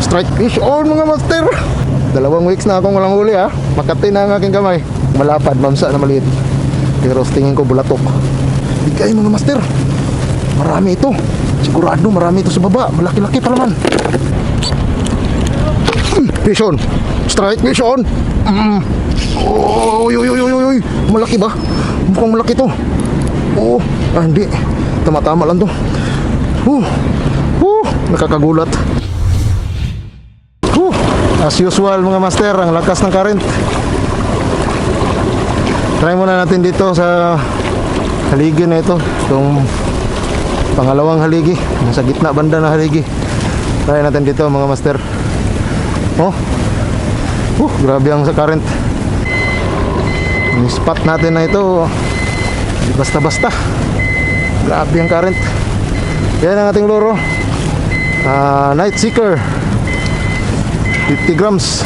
Strike fish on mga master. 2 weeks na akong walang huli ha. Makati na ang aking kamay. Malapad, mamsa na maliit. Pero tingin ko bulatok. Bigay mga master. Marami ito. Sigurado marami ito sa baba. Malaki-laki pa naman. Fish on. Strike fish on. Uy. Malaki ba? Mukhang malaki to. Oo. Hindi. Tama-tama lang to. Nakakagulat. As usual mga master, ang lakas ng current. Try muna natin dito sa haligi na ito. Itong pangalawang haligi. Nasa gitna banda na haligi. Try natin dito mga master. Grabe ang sa current. Yung spot natin na ito, hindi basta-basta. Grabe ang current. Yan ang ating luro. Night Seeker 50 grams.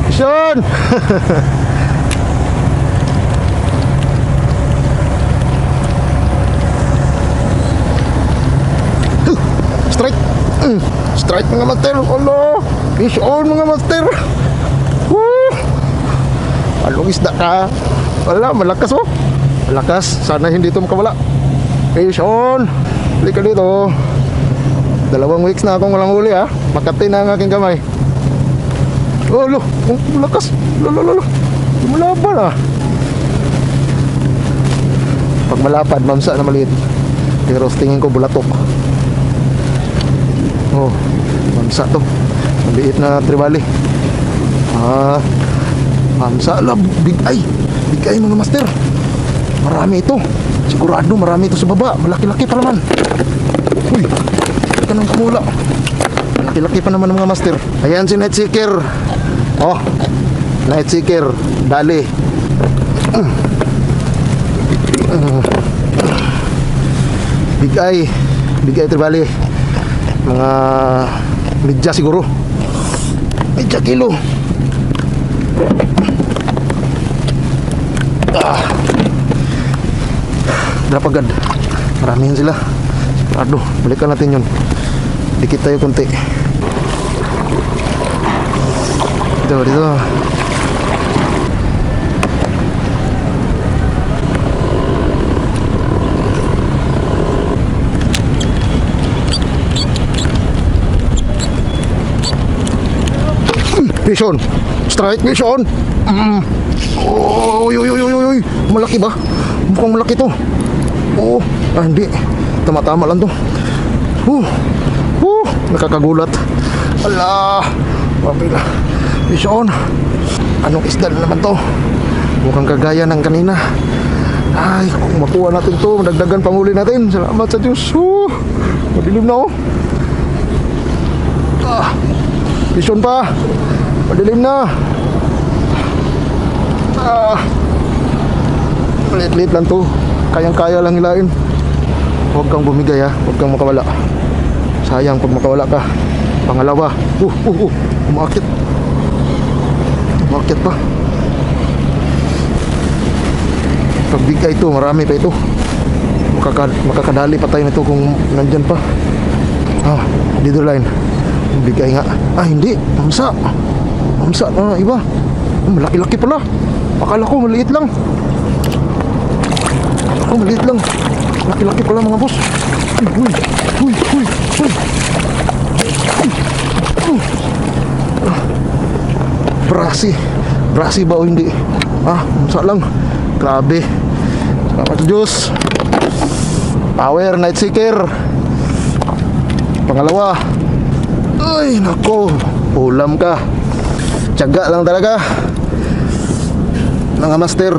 Sean! Strike! Strike mga master! Alo! Fish on mga master! Along isda ka! Wala, malakas oh! Malakas, sana hindi ito makawala. Fish on! Halika dito. 2 weeks na akong walang huli ha. Makati na ang aking kamay. Malakas. Lumalaban ah. Pag malapad, mamsa na maliit. Pero tingin ko bulatok. Mamsa to. Maliit na tribali. Mamsa lang. Bigay mga master. Marami ito. Sigurado marami ito sa baba. Malaki-laki pa naman. Uy, ito nang kumula. Malaki-laki pa naman mga master. Ayan si Night Seeker. Night Seeker. Dali. Bigay tribali. Mga medya siguro. Medya kilo. Drapagad. Maramihan sila. Balikan natin yun. Dikit tayo konti. Dito. Fish on. Strike fish on. Uy. Malaki ba? Mukhang malaki to. Hindi. Tama-tama lang to. Nakakagulat. Ala. Wapila. Fish on. Anong isda na naman to? Mukhang kagaya ng kanina. Ay, kung makuha natin to, madagdagan panguli natin. Salamat sa Diyos. Madilim na Fish on pa. Madilim na. Lit-lit lang to. Kayang-kaya lang hilain. Huwag kang bumigay ha. Huwag kang makawala. Sayang pag makawala ka. Pangalawa. Umakit pa. Pagbigay ito, marami pa ito. Makakadali pa tayo nito kung nandyan pa. Dito line. Bigay nga. Hindi. Mamsa na iba. Malaki-laki pala. Akala ko maliit lang. Laki-laki pala mga boss. Uy. Brasi ba o hindi? Mamsa lang. Grabe. Salamat sa Diyos. Power Night Seeker. Pangalawa. Ay nako. Ulam ka. Tiyaga lang talaga. Mga master.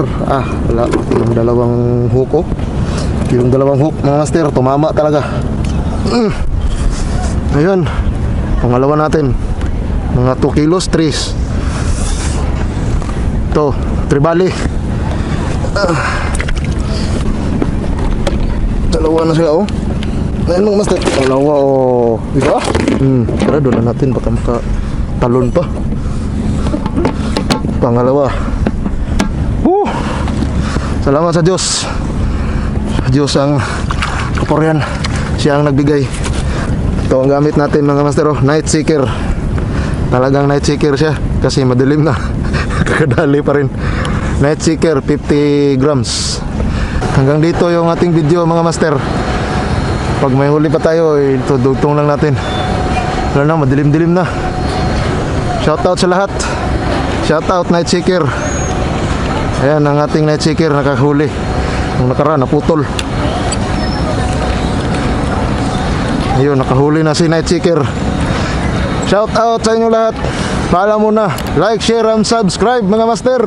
Wala. Yung 2 hook Yung 2 hook mga master. Tumama talaga. Ayun. Pangalawa natin. Mga 2 kilos 3. Ito tribali. Dalawa na sila Ayun mga master. Dalawa Diba? Tara doon na natin. Baka makatalon pa. Pangalawa. Salamat sa Diyos. Diyos ang Kapor yan. Siya ang nagbigay. Ito ang gamit natin mga master. Oh, Night Seeker. Talagang Night Seeker siya. Kasi madilim na. Kakadali pa rin. Night Seeker 50 grams. Hanggang dito yung ating video mga master. Pag may huli pa tayo, ito dugtong lang natin. Wala na, madilim-dilim na. Shoutout sa lahat. Shoutout Night Seeker. Ayan ang ating Night Seeker nakahuli. Nung nakaraan, naputol. Ayun, nakahuli na si Night Seeker. Shoutout sa inyo lahat. Paalam muna. Like, share, and subscribe mga master.